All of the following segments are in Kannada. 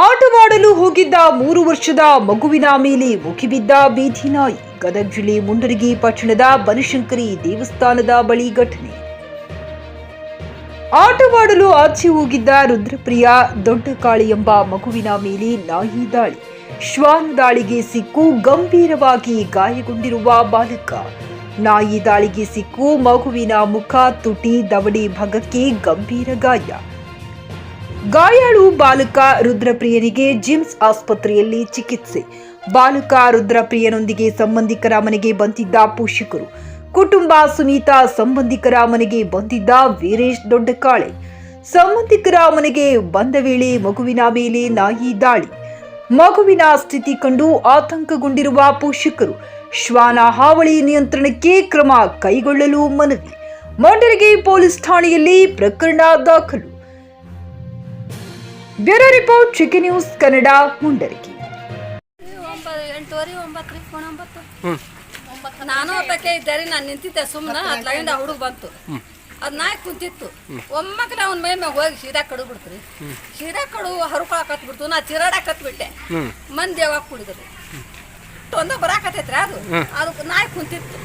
ಆಟವಾಡಲು ಹೋಗಿದ್ದ 3 ವರ್ಷದ ಮಗುವಿನ ಮೇಲೆ ಮುಗಿಬಿದ್ದ ಬೀದಿ ನಾಯಿ. ಗದಗ ಜಿಲ್ಲೆ ಮುಂಡರಗಿ ಪಟ್ಟಣದ ಬನಶಂಕರಿ ದೇವಸ್ಥಾನದ ಬಳಿ ಘಟನೆ. ಆಟವಾಡಲು ಆಚೆ ಹೋಗಿದ್ದ ರುದ್ರಪ್ರಿಯ ದೊಡ್ಡಕಾಳಿ ಎಂಬ ಮಗುವಿನ ಮೇಲೆ ನಾಯಿ ದಾಳಿ. ಶ್ವಾನ ದಾಳಿಗೆ ಸಿಕ್ಕು ಗಂಭೀರವಾಗಿ ಗಾಯಗೊಂಡಿರುವ ಬಾಲಕ. ನಾಯಿ ದಾಳಿಗೆ ಸಿಕ್ಕು ಮಗುವಿನ ಮುಖ, ತುಟಿ, ದವಡೆ ಭಾಗಕ್ಕೆ ಗಂಭೀರ ಗಾಯ. ಗಾಯಾಳು ಬಾಲಕ ರುದ್ರಪ್ರಿಯನಿಗೆ ಜಿಮ್ಸ್ ಆಸ್ಪತ್ರೆಯಲ್ಲಿ ಚಿಕಿತ್ಸೆ. ಬಾಲಕ ರುದ್ರಪ್ರಿಯನೊಂದಿಗೆ ಸಂಬಂಧಿಕರ ಮನೆಗೆ ಬಂದಿದ್ದ ಪೋಷಕರು, ಕುಟುಂಬ ಸಮೇತ ಸಂಬಂಧಿಕರ ಮನೆಗೆ ಬಂದಿದ್ದ ವೀರೇಶ್ ದೊಡ್ಡಕಾಳೆ. ಸಂಬಂಧಿಕರ ಮನೆಗೆ ಬಂದ ವೇಳೆ ಮಗುವಿನ ಮೇಲೆ ನಾಯಿ ದಾಳಿ. ಮಗುವಿನ ಸ್ಥಿತಿ ಕಂಡು ಆತಂಕಗೊಂಡಿರುವ ಪೋಷಕರು ಶ್ವಾನ ಹಾವಳಿ ನಿಯಂತ್ರಣಕ್ಕೆ ಕ್ರಮ ಕೈಗೊಳ್ಳಲು ಮನವಿ. ಮುಂಡರಗಿ ಪೊಲೀಸ್ ಠಾಣೆಯಲ್ಲಿ ಪ್ರಕರಣ ದಾಖಲು. Bureau report, chicken news Kannada, Mundargi. ನಾನು ಒಬ್ಬಕ್ಕೆ ಇದ್ದಾರೆ, ನಾನು ನಿಂತಿದ್ದೆ ಸುಮ್ಮನೆ. ಅದ್ಲಾಗಿಂದ ಹುಡುಗ ಬಂತು, ಅದ್ ನಾಯಿ ಕುಂತಿತ್ತು. ಒಮ್ಮಕ್ಲೆ ಅವ್ನ ಮೈ ಮ್ಯಾಗ ಹೋಗಿ ಸೀದಾ ಕಡು ಬಿಡ್ತ್ರಿ. ಸೀದಾ ಕಡು ಹರ್ಕೊಳಕತ್ ಬಿಡ್ತು. ನಾ ಚಿರಾಡಕತ್ ಬಿಟ್ಟೆ. ಮಂದಿ ಯಾವಾಗ ಕುಡಿದ್ರಿ ಒಂದು ಬರಾಕತೈತ್ರಿ. ಅದು ನಾಯಿ ಕುಂತಿತ್ತು.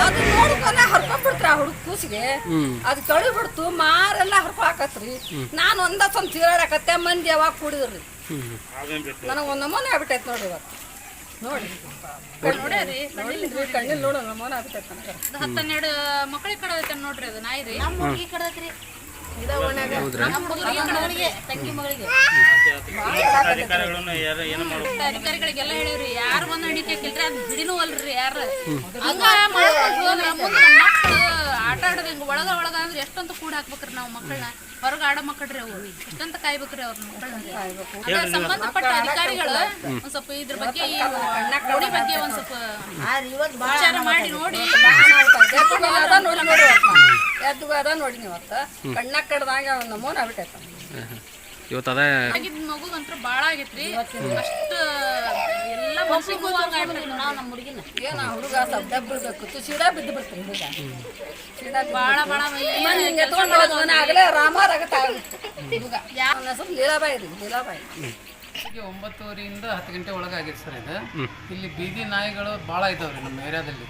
ಅದು ನೋಡ್ಕೊಂಡ ಹರ್ಕೊಂಡ್ಬಿಡ್ತ್ರಿ ಆ ಹುಡುಗ ಕೂಸಿಗೆ. ಅದು ಕಳು ಬಿಡ್ತು, ಮಾರೆಲ್ಲ ಹರ್ಕೊಳಕತ್ರಿ. ನಾನು ಒಂದೊಂದು ಚಿರಾಡಕತ್ತೆ. ಮಂದಿ ಯಾವಾಗ ಕುಡಿದ್ರಿ. ನನಗೆ ಒಂದು ನಮೂನೆ ಆಗ್ಬಿಟ್ಟೈತೆ ನೋಡ್ರಿ. ಇವತ್ತು ನೋಡಿ ಕಣ್ಣಿಲ್ ನೋಡು ನಮೂನೆ ಆಗ್ಬಿಟ್ಟೈತೆ. 12 ಮಕ್ಕಳಿಗೆ ಕಡದೈತೆ ನೋಡ್ರಿ. ಅದು ನಾಯಿ ರೀ. ನಮ್ಮ ಹುಡುಗಿ ಕಡದೈತ್ರಿ. ತಂಗಿ ಮಗಳಿಗೆ ಅಧಿಕಾರಿಗಳಿಗೆಲ್ಲ ಹೇಳಿವ್ರಿ. ಯಾರು ಬಂದು ಹಿಡಿತೇಕಿಲ್ರಿ, ಅದು ಹಿಡಿನೂ ಅಲ್ರಿ ಯಾರು. ಹಂಗ ಮಕ್ಕಳು ಆಟ ಆಡೋದು ಹಿಂಗ ಒಳಗ ಅಂದ್ರೆ ಎಷ್ಟಂತ ಕೂಡ ಹಾಕ್ಬೇಕ್ರಿ ನಾವು ಮಕ್ಕಳನ್ನ. ಹೊರಗೆ ಆಡೋ ಮಕ್ಕಳ್ರಿ ಅವು. ಎಷ್ಟಂತ ಕಾಯ್ಬೇಕ್ರಿ ಅವ್ರ ಮಕ್ಕಳನ್ನ. ಸಂಬಂಧಪಟ್ಟ ಅಧಿಕಾರಿಗಳು ಒಂದ್ ಸ್ವಲ್ಪ ಇದ್ರ ಬಗ್ಗೆ, ಈ ನೋಡಿ ಬಗ್ಗೆ ಒಂದ್ ಸ್ವಲ್ಪ ವಿಚಾರ ಮಾಡಿ ನೋಡಿ. ಎದ್ದುಗಾದ ನೋಡಿ ನೀವತ್ತ ಕಣ್ಣ ಕಡ್ದಾಗ ನಮೂನ ಆಗ್ಬಿಟ್ಟೈತ. ಇವತ್ತು ಆಗಿದ್ ಮಗುಗಂತ್ರ ಬಾಳ ಆಗೈತ್ರಿ. ಅಷ್ಟು ಎಲ್ಲ ಮಕ್ಳಿಗೂ ನಾವು ನಮ್ಮ ಹುಡುಗಿನ ಏನ ಹುಡುಗ ಸ್ವಲ್ಪ ಬಿಡ್ಬೇಕು. ಸೀದಾ ಬಿದ್ದು ಬಿಡ್ತೀನಿ ಹುಡುಗ. ಸೀದಾ ಬಾಳ ಹಿಂಗೆ ತಗೊಂಡು ಆಗಲೇ ರಾಮಾರಾಗತ್ತ ಹುಡುಗ. ಯಾವ ಸ್ವಲ್ಪ ಲೀಲಾಬಾಯಿ ರೀ, ಲೀಲಾಬಾಯಿ. 9:30ರಿಂದ 10 ಗಂಟೆ ಒಳಗಾಗಿದೆ ಸರ್. ಇದು ಇಲ್ಲಿ ಬೀದಿ ನಾಯಿಗಳು ಭಾಳ ಇದಾವ್ರಿ ನಮ್ಮ ಏರಿಯಾದಲ್ಲಿ.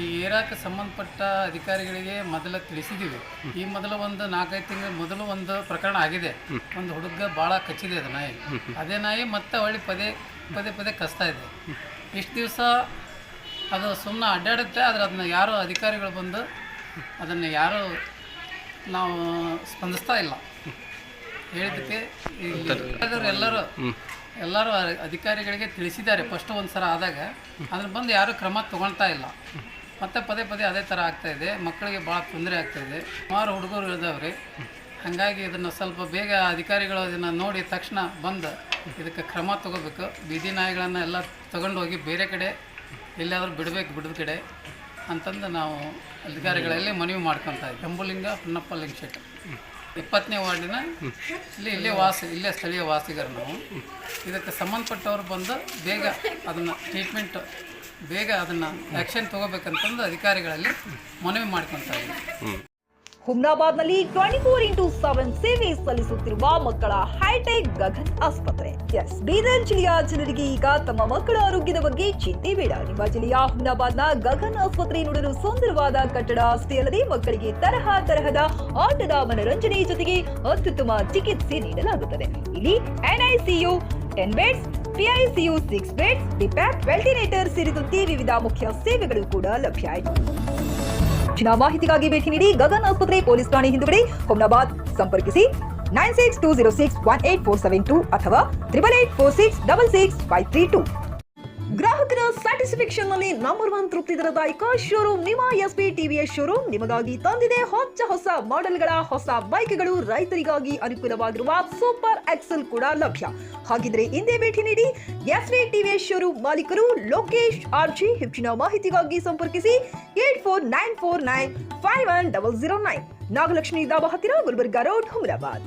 ಈ ಏರಿಯಾಕ್ಕೆ ಸಂಬಂಧಪಟ್ಟ ಅಧಿಕಾರಿಗಳಿಗೆ ಮೊದಲು ತಿಳಿಸಿದ್ದೀವಿ. ಈ ಮೊದಲು ಒಂದು 4-5 ತಿಂಗಳ ಮೊದಲು ಒಂದು ಪ್ರಕರಣ ಆಗಿದೆ. ಒಂದು ಹುಡುಗ ಭಾಳ ಕಚ್ಚಿದೆ ಅದು ನಾಯಿ. ಅದೇ ನಾಯಿ ಮತ್ತೆ ಹೊಳ್ಳಿ ಪದೇ ಕಚ್ತಾ ಇದೆ. ಇಷ್ಟು ದಿವಸ ಅದು ಸುಮ್ಮನೆ ಅಡ್ಡಾಡುತ್ತೆ. ಆದರೆ ಅದನ್ನ ಯಾರು ಅಧಿಕಾರಿಗಳು ಬಂದು ಅದನ್ನು ಯಾರು ನಾವು ಸ್ಪಂದಿಸ್ತಾ ಇಲ್ಲ. ಹೇಳಿದ್ದಕ್ಕೆ ಎಲ್ಲರೂ ಅಧಿಕಾರಿಗಳಿಗೆ ತಿಳಿಸಿದ್ದಾರೆ. ಫಸ್ಟ್ ಒಂದು ಸಲ ಆದಾಗ ಅದ್ರ ಬಂದು ಯಾರೂ ಕ್ರಮ ತೊಗೊಳ್ತಾ ಇಲ್ಲ. ಮತ್ತೆ ಪದೇ ಅದೇ ಥರ ಆಗ್ತಾಯಿದೆ. ಮಕ್ಕಳಿಗೆ ಭಾಳ ತೊಂದರೆ ಆಗ್ತಾಯಿದೆ. ಸುಮಾರು ಹುಡುಗರು ಇದ್ದಾವ್ರಿ. ಹಾಗಾಗಿ ಇದನ್ನು ಸ್ವಲ್ಪ ಬೇಗ ಅಧಿಕಾರಿಗಳು ಇದನ್ನು ನೋಡಿ ತಕ್ಷಣ ಬಂದು ಇದಕ್ಕೆ ಕ್ರಮ ತೊಗೋಬೇಕು. ಬೀದಿ ನಾಯಿಗಳನ್ನು ಎಲ್ಲ ತೊಗೊಂಡು ಹೋಗಿ ಬೇರೆ ಕಡೆ ಎಲ್ಲಾದರೂ ಬಿಡದ ಕಡೆ ಅಂತಂದು ನಾವು ಅಧಿಕಾರಿಗಳಲ್ಲಿ ಮನವಿ ಮಾಡ್ಕೊತಾ ಇದ್ದೀವಿ. ಕೆಂಬುಲಿಂಗ ಪುನ್ನಪ್ಪ ಲಿಂಗ ಶೆಟ್ಟಿ, 20ನೇ ವಾರ್ಡಿನ ಇಲ್ಲೇ ಸ್ಥಳೀಯ ವಾಸಿಗರು ನಾವು. ಇದಕ್ಕೆ ಸಂಬಂಧಪಟ್ಟವ್ರು ಬಂದು ಬೇಗ ಅದನ್ನು ಟ್ರೀಟ್ಮೆಂಟ್, ಬೇಗ ಅದನ್ನು ಆ್ಯಕ್ಷನ್ ತೊಗೋಬೇಕಂತಂದು ಅಧಿಕಾರಿಗಳಲ್ಲಿ ಮನವಿ ಮಾಡ್ಕೊತಾ ಇದ್ದೀವಿ. ಹುಮ್ನಾಬಾದ್ನಲ್ಲಿ 24x7 ಸೇವೆ ಸಲ್ಲಿಸುತ್ತಿರುವ ಮಕ್ಕಳ ಹೈಟೆಕ್ ಗಗನ್ ಆಸ್ಪತ್ರೆ. ಬೀದರ್ ಜಿಲ್ಲೆಯ ಜನರಿಗೆ ಈಗ ತಮ್ಮ ಮಕ್ಕಳ ಆರೋಗ್ಯದ ಬಗ್ಗೆ ಚಿಂತೆ ಬೇಡ. ನಿಮ್ಮ ಜಿಲ್ಲೆಯ ಹುಮ್ನಾಬಾದ್ನ ಗಗನ್ ಆಸ್ಪತ್ರೆ ನೋಡಲು ಸುಂದರವಾದ ಕಟ್ಟಡ ಅಷ್ಟೇ ಅಲ್ಲದೆ ಮಕ್ಕಳಿಗೆ ತರಹದ ಆಟದ ಮನರಂಜನೆ ಜೊತೆಗೆ ಅತ್ಯುತ್ತಮ ಚಿಕಿತ್ಸೆ ನೀಡಲಾಗುತ್ತದೆ. ಇಲ್ಲಿ NICU 10 ಬೆಡ್ಸ್, PICU 6 ಬೆಡ್ಸ್, ಡಿಪ್ಯಾಕ್, ವೆಂಟಿಲೇಟರ್ ಸೇರಿದಂತೆ ವಿವಿಧ ಮುಖ್ಯ ಸೇವೆಗಳು ಕೂಡ ಲಭ್ಯ ಇದೆ. ಹೆಚ್ಚಿನ ಮಾಹಿತಿಗಾಗಿ ಭೇಟಿ ನೀಡಿ ಗಗನ್ ಆಸ್ಪತ್ರೆ, ಪೊಲೀಸ್ ಠಾಣೆ ಹಿಂದುಗಡೆ, ಹುಮ್ನಾಬಾದ್. ಸಂಪರ್ಕಿಸಿ 9620618472 ಅಥವಾ 8884666532. ಗ್ರಾಹಕರ ಸ್ಯಾಟಿಸ್ಫ್ಯಾಕ್ಷನ್ ನಲ್ಲಿ ನಂಬರ್ 1 ತೃಪ್ತಿ ದರದಾಯಕ ಶೋರೂಮ್ ನಿಮ್ಮ SP TVS ಶೋರೂಮ್ ನಿಮಗಾಗಿ ತಂದಿದೆ. ಹೊಸ ಮಾಡೆಲ್ಗಳ ಹೊಸ ಬೈಕ್ಗಳು, ರೈತರಿಗಾಗಿ ಅನುಕೂಲವಾಗಿರುವ ಸೂಪರ್ ಎಕ್ಸೆಲ್ ಕೂಡ ಲಭ್ಯ. ಹಾಗಿದ್ರೆ ಹಿಂದೆ ಭೇಟಿ ನೀಡಿ SP TVS ಶೋರೂಮ್ ಮಾಲೀಕರು ಲೋಕೇಶ್ RG. ಹೆಚ್ಚಿನ ಮಾಹಿತಿಗಾಗಿ ಸಂಪರ್ಕಿಸಿ 8494951009. ನಾಗಲಕ್ಷ್ಮಿ ದಾಬಾ ಹತ್ತಿರ, ಗುಲ್ಬರ್ಗಾ ರೋಡ್, ಹುಮ್ನಾಬಾದ್.